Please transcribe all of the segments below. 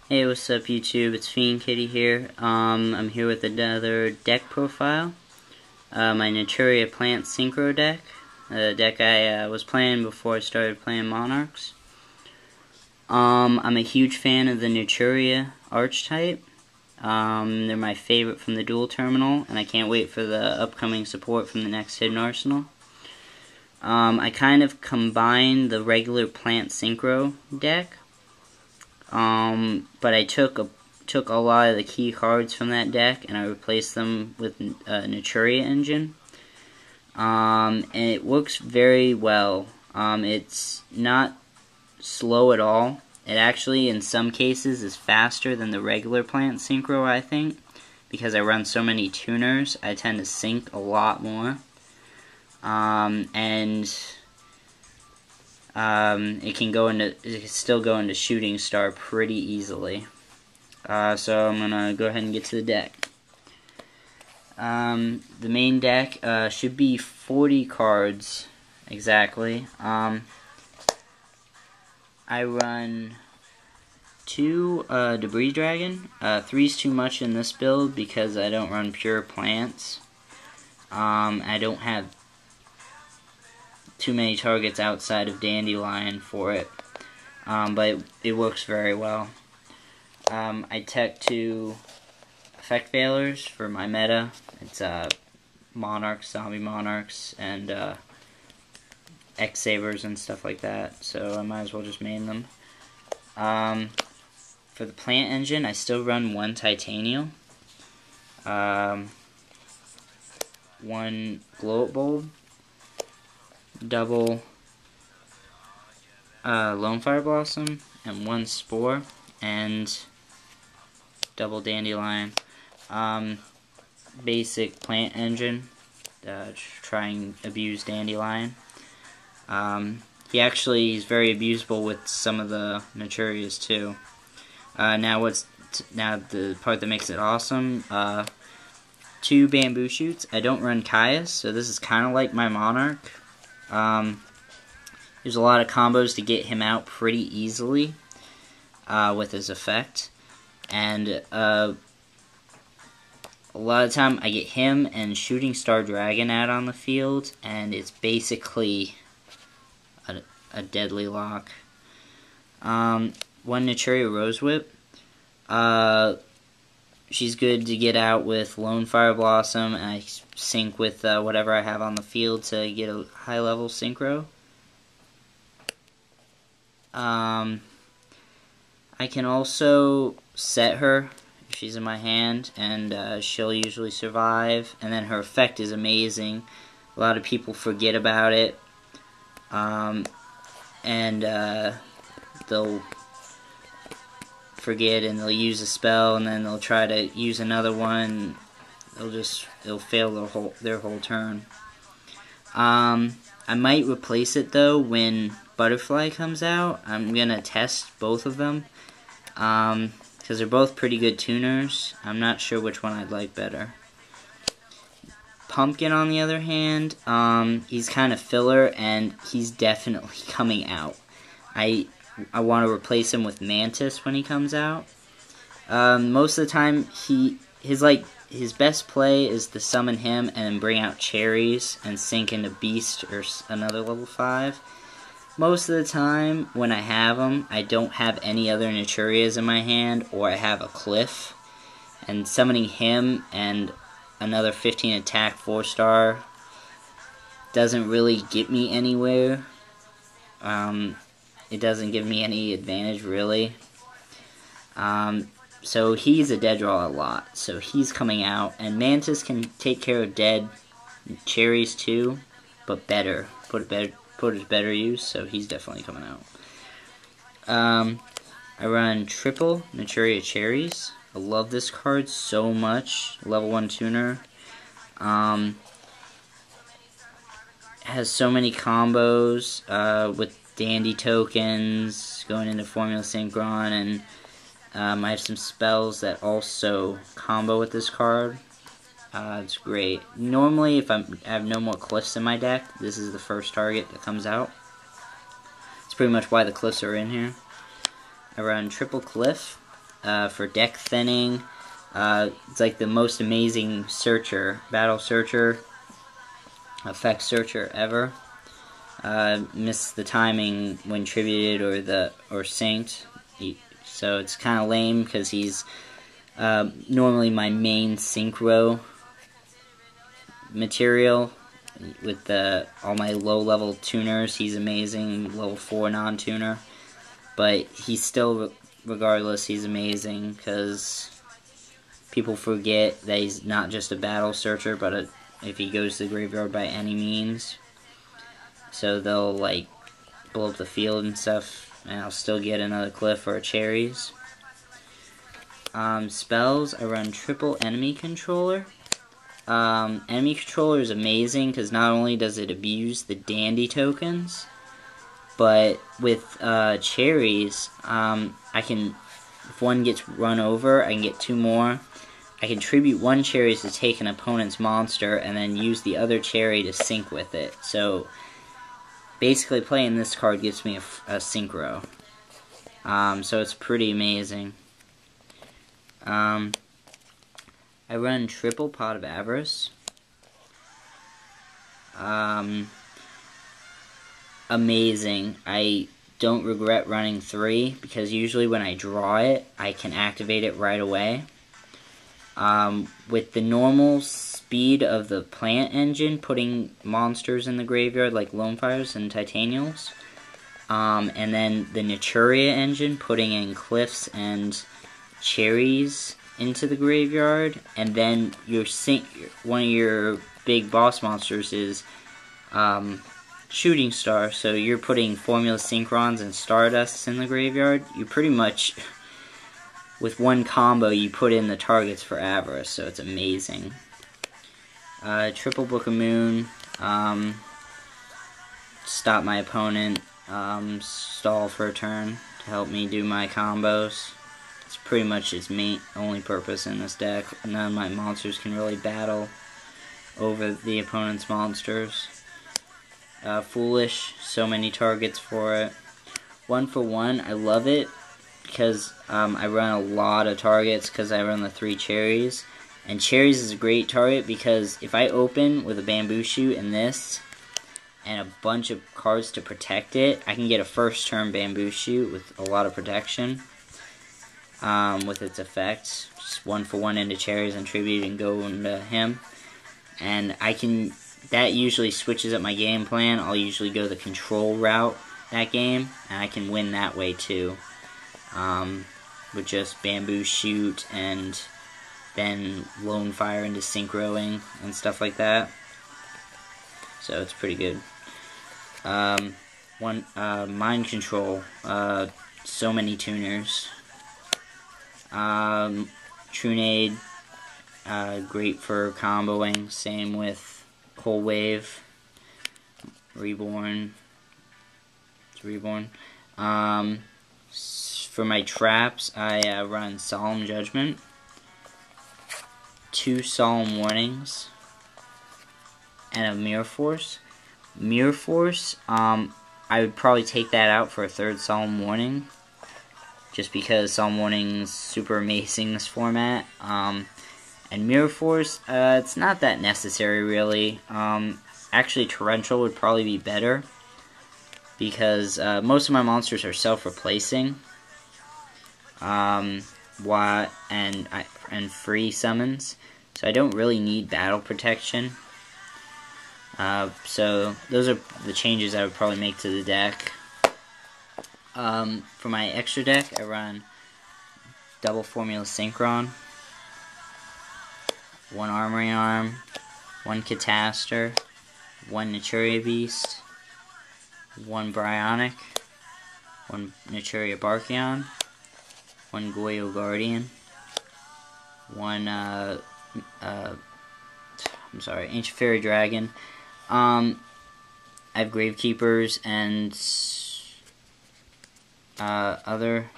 Hey, what's up YouTube? It's FiendKittie here. I'm here with another deck profile. My Naturia Plant Synchro deck. A deck I was playing before I started playing Monarchs. I'm a huge fan of the Naturia archetype. They're my favorite from the dual terminal, and I can't wait for the upcoming support from the next hidden arsenal. I kind of combined the regular Plant Synchro deck. But I took a lot of the key cards from that deck and I replaced them with a Naturia engine. And it works very well. It's not slow at all. It actually, in some cases, is faster than the regular Plant Synchro, I think. Because I run so many tuners, I tend to sync a lot more. It can still go into Shooting Star pretty easily. So I'm gonna go ahead and get to the deck. The main deck should be 40 cards exactly. I run 2 Debris Dragon. 3's too much in this build because I don't run pure plants. I don't have too many targets outside of Dandelion for it, but it works very well. I tech 2 effect failures for my meta. It's Monarchs, Zombie Monarchs, and X-Sabers and stuff like that, so I might as well just main them. For the plant engine, I still run 1 Titanium, 1 Glow-Up Bulb, double Lone Fire Blossom, and 1 Spore, and double Dandelion. Basic plant engine, try and abuse Dandelion. He's very abusable with some of the Naturias too. Now the part that makes it awesome, 2 Bamboo Shoots. I don't run Caius, so this is kind of like my Monarch. There's a lot of combos to get him out pretty easily with his effect, and a lot of time I get him and Shooting Star Dragon out on the field, and it's basically a deadly lock. 1 Naturia Rose Whip. She's good to get out with Lone Fire Blossom, and I sync with whatever I have on the field to get a high level synchro. I can also set her if she's in my hand, and she'll usually survive, and then her effect is amazing. A lot of people forget about it, they'll forget and they'll use a spell, and then they'll try to use another one. It'll fail their whole turn. I might replace it though when Butterfly comes out. I'm gonna test both of them because they're both pretty good tuners. I'm not sure which one I'd like better. Pumpkin, on the other hand, he's kind of filler, and he's definitely coming out. I want to replace him with Mantis when he comes out. Most of the time, his best play is to summon him and then bring out Cherries and sink into Beast or another level 5. Most of the time, when I have him, I don't have any other Naturias in my hand, or I have a Cliff, and summoning him and another 15 attack 4-star doesn't really get me anywhere. It doesn't give me any advantage, really. So he's a dead draw a lot. So he's coming out. And Mantis can take care of dead Cherries too, but better. Put it better use, so he's definitely coming out. I run triple Naturia Cherries. I love this card so much. Level 1 tuner. Has so many combos with Dandy tokens, going into Formula Synchron, and I have some spells that also combo with this card. It's great. Normally, if I have no more Cliffs in my deck, this is the first target that comes out. It's pretty much why the Cliffs are in here. I run triple Cliff, for deck thinning. It's like the most amazing searcher, battle searcher, effect searcher ever. Missed the timing when tributed or synced, so it's kind of lame because he's normally my main Synchro material with all my low level tuners. He's amazing, level 4 non-tuner, but he's still, regardless, he's amazing because people forget that he's not just a battle searcher, but if he goes to the graveyard by any means. So they'll like blow up the field and stuff, and I'll still get another cliff or a cherries. Spells, I run triple enemy controller. Enemy controller is amazing because not only does it abuse the dandy tokens, but with cherries, I can, if one gets run over, I can get 2 more. I can tribute 1 cherry to take an opponent's monster and then use the other cherry to sync with it. So basically playing this card gives me a Synchro. So it's pretty amazing. I run triple Pot of Avarice. Amazing. I don't regret running 3 because usually when I draw it, I can activate it right away. With the normal speed of the plant engine, putting monsters in the graveyard like Lone Fires and Titanials, and then the Naturia engine, putting in cliffs and cherries into the graveyard, and then one of your big boss monsters is Shooting Star, so you're putting Formula Synchrons and Stardusts in the graveyard. You pretty much, with one combo, you put in the targets for Avarice, so it's amazing. Triple Book of Moon, stop my opponent, stall for a turn to help me do my combos. It's pretty much its only purpose in this deck. None of my monsters can really battle over the opponent's monsters. Foolish, so many targets for it. 1 for 1, I love it because I run a lot of targets because I run the 3 cherries. And cherries is a great target because if I open with a bamboo shoot and this, and a bunch of cards to protect it, I can get a first turn bamboo shoot with a lot of protection. With its effects, just 1 for 1 into cherries and tribute and go into him. And that usually switches up my game plan. I'll usually go the control route that game, and I can win that way too. With just bamboo shoot and then Lone Fire into synchroing and stuff like that. So it's pretty good. Mind Control, so many tuners. Trunade, great for comboing, same with Whole Wave, Reborn, it's Reborn. For my traps, I run Solemn Judgment, 2 Solemn Warnings, and a Mirror Force. Mirror Force, I would probably take that out for a 3rd Solemn Warning, just because Solemn Warning's super amazing this format. And Mirror Force, it's not that necessary really. Actually, Torrential would probably be better, because most of my monsters are self-replacing. And free summons, so I don't really need battle protection. So those are the changes I would probably make to the deck. For my extra deck, I run double Formula Synchron, 1 Armory Arm, 1 Cataster, 1 Naturia Beast, 1 Bryonic, 1 Naturia Barkion, 1 Goyo Guardian, 1 Ancient Fairy Dragon. I have Gravekeepers and other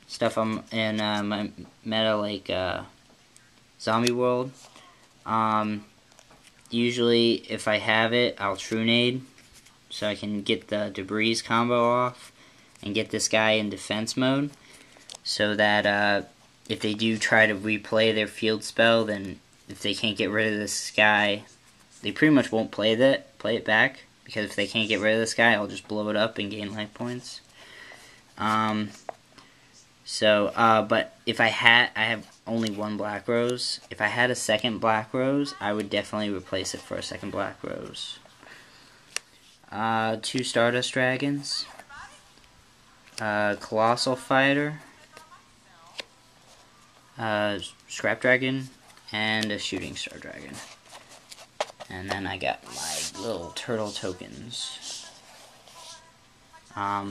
stuff in my meta, like Zombie World. Usually, if I have it, I'll Trunade, so I can get the Debris combo off and get this guy in defense mode. so that if they do try to replay their field spell, then if they can't get rid of this guy, they pretty much won't play it back, because if they can't get rid of this guy, I'll just blow it up and gain life points. But if I have only one black rose. If I had a second black rose, I would definitely replace it for a second black rose. 2 Stardust Dragons, Colossal Fighter, Scrap Dragon, and a Shooting Star Dragon. And then I got my little turtle tokens,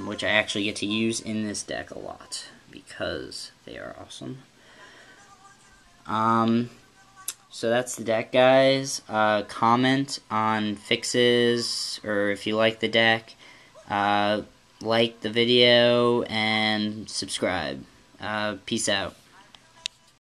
which I actually get to use in this deck a lot, because they are awesome. So that's the deck, guys. Comment on fixes, or if you like the deck, like the video, and subscribe. Peace out.